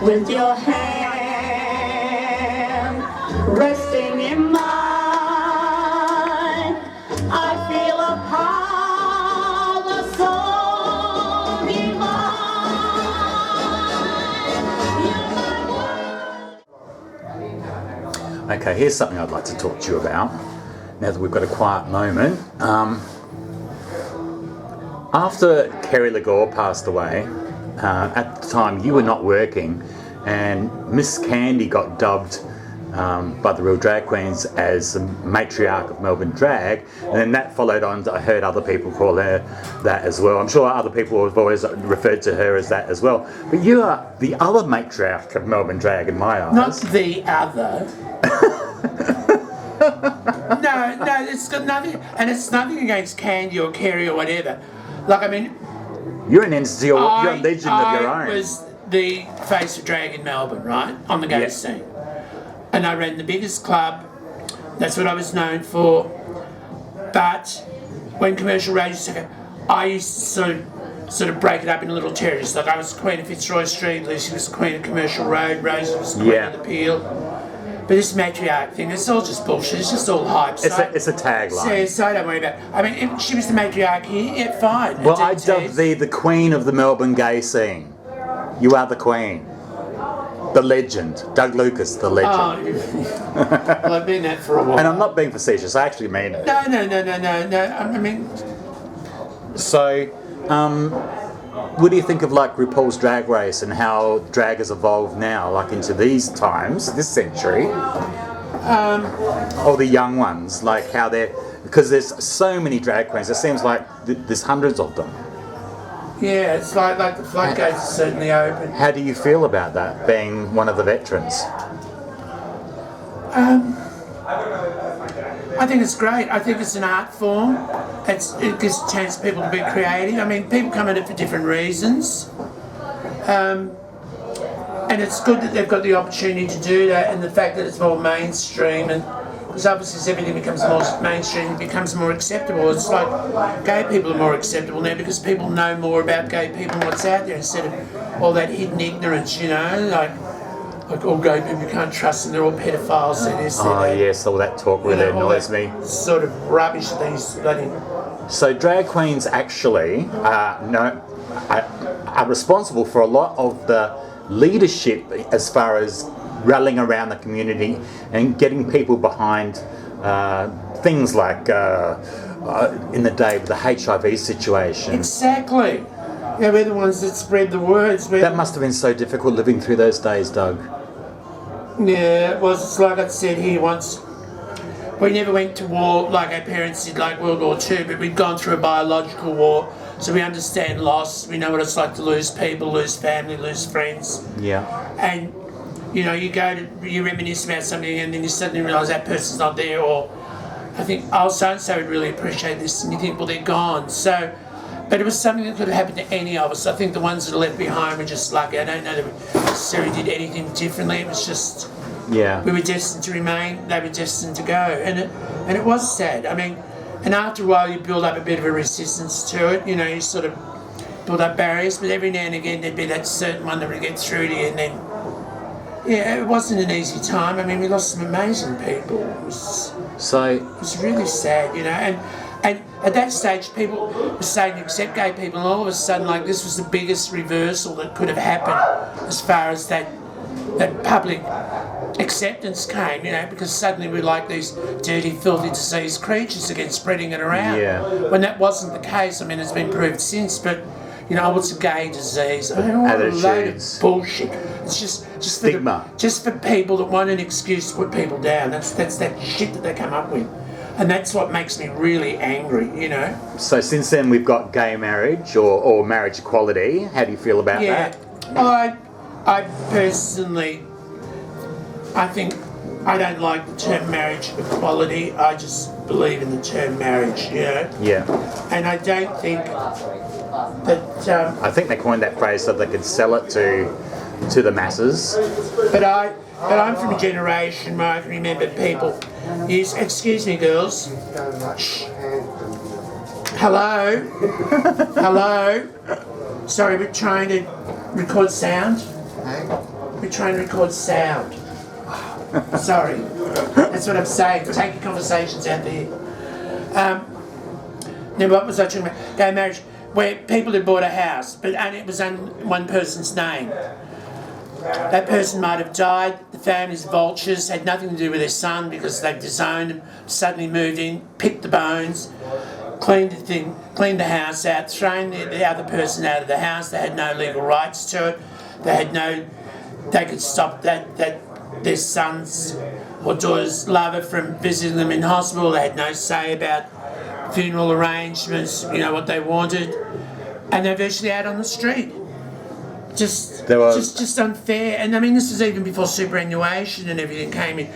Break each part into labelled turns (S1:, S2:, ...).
S1: with your hand resting in mine. I feel a power so divine.
S2: Okay, here's something I'd like to talk to you about, now that we've got a quiet moment. After Kerry Legore passed away, at the time you were not working, and Miss Candy got dubbed by the Real Drag Queens as the matriarch of Melbourne Drag, and then that followed on. I heard other people call her that as well. I'm sure other people have always referred to her as that as well. But you are the other matriarch of Melbourne Drag in my eyes.
S3: Not the other. No, it's got nothing, and it's nothing against Candy or Kerry or whatever. Like, I mean,
S2: you're an entity, you're a legend of your own.
S3: I was the face of drag in Melbourne, right, on the gay scene. And I ran the biggest club. That's what I was known for. But when commercial radio took it, I used to sort of break it up into little territories. Like, I was Queen of Fitzroy Street, Lucy was Queen of Commercial Road, Rosie was Queen of the Peel. But this matriarch thing, it's all just bullshit. It's just all hype.
S2: It's a tagline.
S3: So I don't worry about it. I mean, if she was the matriarch here, yeah, fine.
S2: Well, I dubbed thee the queen of the Melbourne gay scene. You are the queen. The legend. Doug Lucas, the legend.
S3: Oh, well, I've been that for a while.
S2: And I'm not being facetious, I actually mean it.
S3: No. I mean...
S2: So, what do you think of like RuPaul's Drag Race and how drag has evolved now, like into these times, this century? Or the young ones, like how they're, because there's so many drag queens. It seems like there's hundreds of them.
S3: Yeah, it's like the floodgates are certainly open.
S2: How do you feel about that, being one of the veterans?
S3: I think it's great. I think it's an art form. It gives a chance for people to be creative. I mean, people come at it for different reasons. And it's good that they've got the opportunity to do that, and the fact that it's more mainstream, and because obviously as everything becomes more mainstream, it becomes more acceptable. It's like gay people are more acceptable now because people know more about gay people and what's out there instead of all that hidden ignorance, you know, like all gay people, you can't trust them, they're all pedophiles.
S2: Yes, all that talk really annoys me.
S3: Sort of rubbish things.
S2: So drag queens actually are responsible for a lot of the leadership as far as rallying around the community and getting people behind things like in the day with the HIV situation.
S3: Exactly. Yeah, we're the ones that spread the words.
S2: That must have been so difficult living through those days, Doug.
S3: Yeah, it was. It's like I said here once. We never went to war like our parents did, like World War II, but we'd gone through a biological war, so we understand loss. We know what it's like to lose people, lose family, lose friends.
S2: Yeah.
S3: And you know, you reminisce about something, and then you suddenly realise that person's not there, or I think, oh, so and so would really appreciate this, and you think, well, they're gone. So. But it was something that could have happened to any of us. I think the ones that are left behind were just lucky. I don't know that we necessarily did anything differently. It was just, we were destined to remain, they were destined to go. And it was sad. I mean, and after a while you build up a bit of a resistance to it. You know, you sort of build up barriers, but every now and again there'd be that certain one that would get through to you, and then, yeah, it wasn't an easy time. I mean, we lost some amazing people. It was really sad, you know. And at that stage, people were saying to accept gay people, and all of a sudden, like, this was the biggest reversal that could have happened as far as that public acceptance came, you know, because suddenly we're like these dirty, filthy, diseased creatures again spreading it around.
S2: Yeah.
S3: When that wasn't the case. I mean, it's been proved since, but, you know, it's a gay disease. I mean, what a load of bullshit. It's just
S2: stigma.
S3: Just for people that want an excuse to put people down. That's that shit that they come up with. And that's what makes me really angry, you know. So
S2: since then we've got gay marriage or marriage equality. How do you feel about that?
S3: I personally, I think I don't like the term marriage equality. I just believe in the term marriage, you know.
S2: Yeah.
S3: And I don't think that...
S2: I think they coined that phrase so they could sell it to the masses.
S3: But I'm from a generation where I can remember people... Yes, excuse me, girls. Shh. Hello? Hello? Sorry, we're trying to record sound. We're we're trying to record sound. Sorry. That's what I'm saying. Take your conversations out there. Now, what was I talking about? Gay marriage, where people had bought a house, but only it was on one person's name. That person might have died, the family's vultures, had nothing to do with their son because they've disowned him, suddenly moved in, picked the bones, cleaned the house out, thrown the other person out of the house. They had no legal rights to it. They could stop that their son's or daughter's lover from visiting them in hospital. They had no say about funeral arrangements, what they wanted, and they're virtually out on the street. Just unfair. And I mean, this is even before superannuation and everything came in.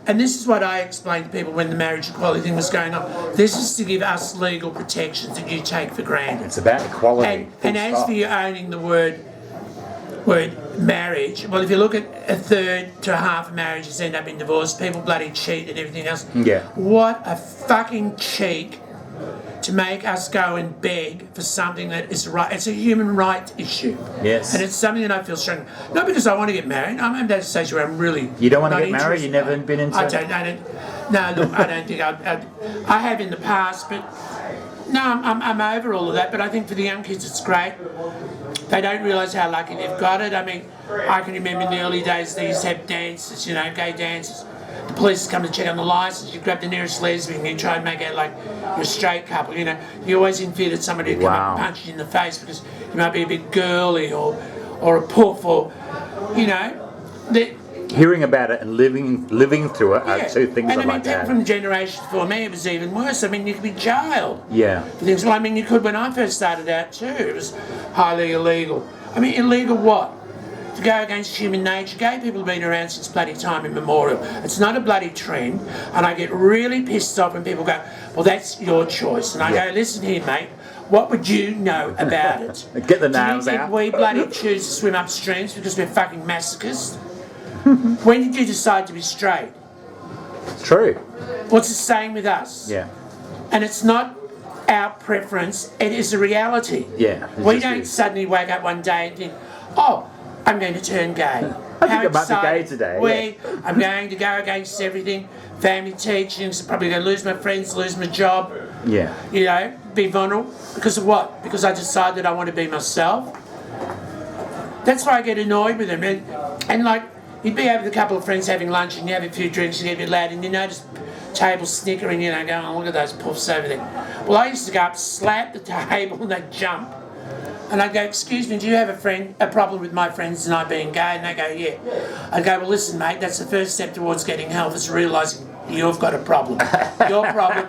S3: And this is what I explained to people when the marriage equality thing was going on. This is to give us legal protections that you take for granted.
S2: It's about equality.
S3: And as for you owning the word marriage, well, if you look at a third to half of marriages end up in divorce, people bloody cheat and everything else.
S2: Yeah.
S3: What a fucking cheek to make us go and beg for something that is right. It's a human rights issue.
S2: Yes.
S3: And it's something that I feel strongly. Not because I want to get married. I'm at that stage where I'm really.
S2: You don't want to
S3: not
S2: get married? You've never been into
S3: I don't. No, look, I don't think I have in the past, but no, I'm over all of that. But I think for the young kids, it's great. They don't realise how lucky they've got it. I mean, I can remember in the early days they used to have dances, gay dances. The police come to check on the licence, you grab the nearest lesbian, you try and make out like you're a straight couple, You always in fear that somebody will come up and punch you in the face because you might be a bit girly or a puff or,
S2: Hearing about it and living through it are two things
S3: and
S2: I'd like to have.
S3: from the generation before me, it was even worse. I mean, you could be jailed.
S2: Yeah.
S3: For things. Well, I mean, you could when I first started out too. It was highly illegal. I mean, illegal what? To go against human nature. Gay people have been around since bloody time immemorial. It's not a bloody trend, and I get really pissed off when people go, well, that's your choice. And I go, listen here, mate, what would you know about it?
S2: Get the nails
S3: Do you think
S2: out.
S3: we bloody choose to swim up streams because we're fucking masochists? When did you decide to be straight?
S2: True.
S3: What's the same with us?
S2: Yeah.
S3: And it's not our preference, it is a reality.
S2: Yeah.
S3: We don't suddenly wake up one day and think, oh, I'm going to turn gay.
S2: I think I might be gay today.
S3: I'm going to go against everything. Family teachings, I'm probably going to lose my friends, lose my job.
S2: Yeah.
S3: Be vulnerable. Because of what? Because I decided I want to be myself. That's why I get annoyed with them. And like, you'd be out with a couple of friends having lunch and you have a few drinks and you get a bit loud and you notice table snickering, going, oh, look at those puffs over there. Well, I used to go up, slap the table and they'd jump. And I'd go, excuse me, do you have a problem with my friends and I being gay? And they go, yeah. I'd go, well, listen, mate, that's the first step towards getting help, is realising you've got a problem. Your problem,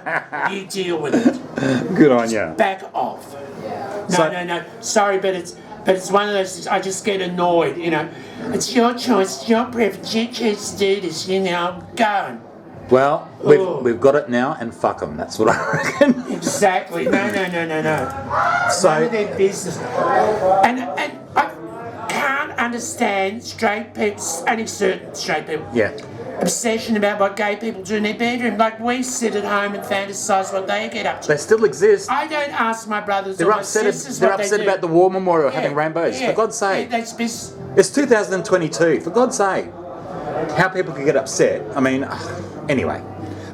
S3: you deal with it.
S2: Good on you.
S3: Back off. No. Sorry, but it's one of those things, I just get annoyed, It's your choice, it's your preference, you choose to do this, go on.
S2: Well, we've got it now, and fuck them. That's what I reckon.
S3: Exactly. No.
S2: So
S3: none of their business. And I can't understand straight people, only certain straight people.
S2: Yeah.
S3: Obsession about what gay people do in their bedroom. Like we sit at home and fantasise what they get up to.
S2: They still exist.
S3: I don't ask my brothers
S2: They're
S3: or my
S2: upset.
S3: sisters
S2: They're
S3: what
S2: upset
S3: they do.
S2: about the War Memorial having rainbows. For God's sake.
S3: That's business.
S2: It's 2022. For God's sake. How people can get upset. I mean, anyway.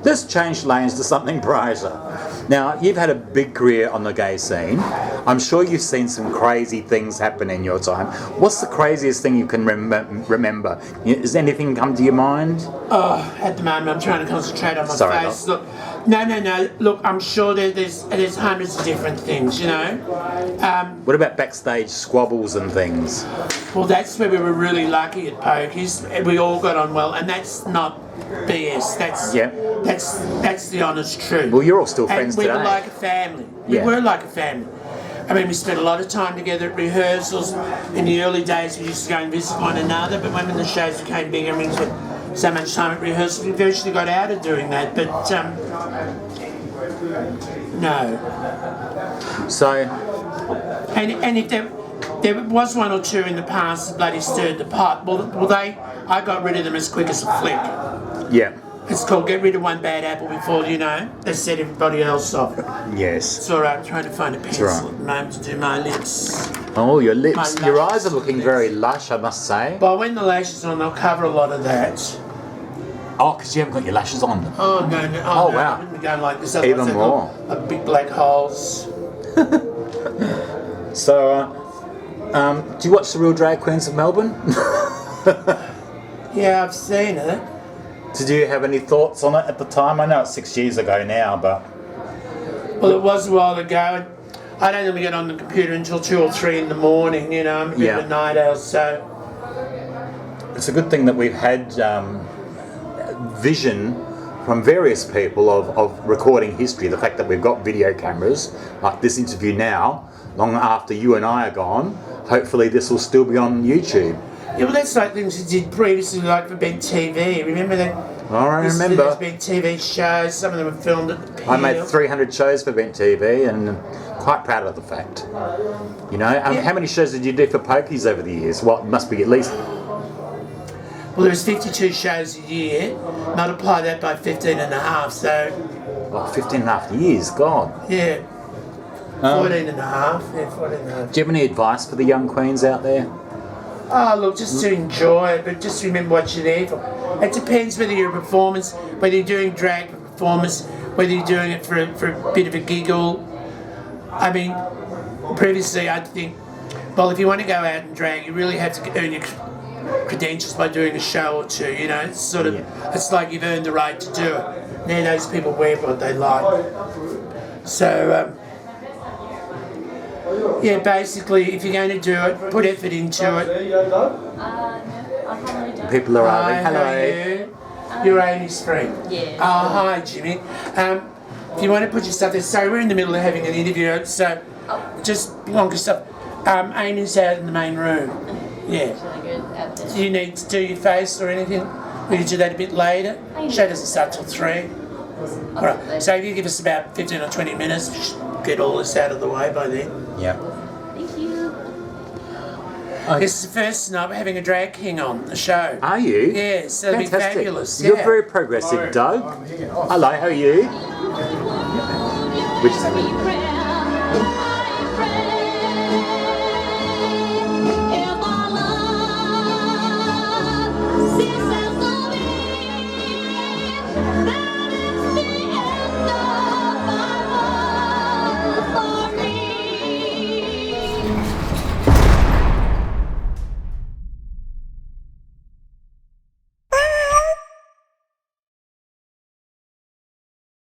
S2: Let's change lanes to something brighter. Now, you've had a big career on the gay scene. I'm sure you've seen some crazy things happen in your time. What's the craziest thing you can remember? Has anything come to your mind?
S3: Oh, at the moment I'm trying to concentrate on my face.
S2: Look.
S3: No. Look, I'm sure there's hundreds of different things,
S2: What about backstage squabbles and things?
S3: Well, that's where we were really lucky at Pokies. We all got on well, and that's not BS. That's the honest truth.
S2: Well, you're all still friends
S3: today.
S2: today.
S3: We were like a family. We were like a family. I mean, we spent a lot of time together at rehearsals. In the early days, we used to go and visit one another, but when the shows became bigger and we spent so much time at rehearsals, we virtually got out of doing that. But, no.
S2: So...
S3: And if there was one or two in the past that bloody stirred the pot, I got rid of them as quick as a flick.
S2: Yeah.
S3: It's called Get Rid of One Bad Apple Before, they set everybody else off.
S2: Yes.
S3: It's alright, I'm trying to find a pencil
S2: right.
S3: at the moment to do my lips.
S2: Oh, your lips.
S3: My
S2: Your
S3: lashes
S2: eyes are looking
S3: lips.
S2: very lush, I must say.
S3: But when the lashes on, they'll cover a lot of that.
S2: Oh, because you haven't got your lashes on.
S3: Oh, no.
S2: Oh,
S3: no,
S2: wow.
S3: I wouldn't be going like this.
S2: Even
S3: Otherwise they've
S2: more.
S3: got a big black holes.
S2: So, do you watch The Real Drag Queens of Melbourne?
S3: Yeah, I've seen it.
S2: Did you have any thoughts on it at the time? I know it's 6 years ago now, but...
S3: Well, it was a while ago. I don't really get on the computer until 2 or 3 in the morning, I'm a bit of a night owl, so...
S2: It's a good thing that we've had vision from various people of recording history. The fact that we've got video cameras, like this interview now, long after you and I are gone, hopefully this will still be on YouTube.
S3: Yeah, well, that's like things you did previously, like for Bent TV. Remember that?
S2: I remember.
S3: There's been TV shows. Some of them were filmed at the pier.
S2: I made 300 shows for Bent TV and I'm quite proud of the fact. How many shows did you do for Pokies over the years? What must be at least...
S3: Well, there was 52 shows a year. Multiply that by 15 and a half, so...
S2: 15 and a half years, God.
S3: Yeah. 14 and a half. Yeah, 14 and a half.
S2: Do you have any advice for the young queens out there?
S3: Oh, look, just to enjoy it, but just remember what you're there for. It depends whether you're a performance, whether you're doing drag for performance, whether you're doing it for a bit of a giggle. I mean, previously I'd think, well, if you want to go out and drag, you really have to earn your credentials by doing a show or two, It's sort of, it's like you've earned the right to do it. Now those people wear what they like. So, yeah, basically, if you're going to do it, put effort into it.
S2: People are arriving.
S3: How
S2: Hello.
S3: are you? You're Amy's friend?
S4: Yeah.
S3: Oh, hi, Jimmy. If you want to put yourself there, so we're in the middle of having an interview, so just plonk yourself. Amy's out in the main room. Yeah. Do you need to do your face or anything? Will you do that a bit later? Show doesn't start till 3. Alright, so if you give us about 15 or 20 minutes, we should get all this out of the way by then.
S2: Yeah.
S4: Thank you.
S3: This is the first night we're having a drag king on the show.
S2: Are you?
S3: Yes, that'll be
S2: Fantastic.
S3: fabulous.
S2: You're
S3: yeah.
S2: very progressive, Doug. Hello, how are you? Which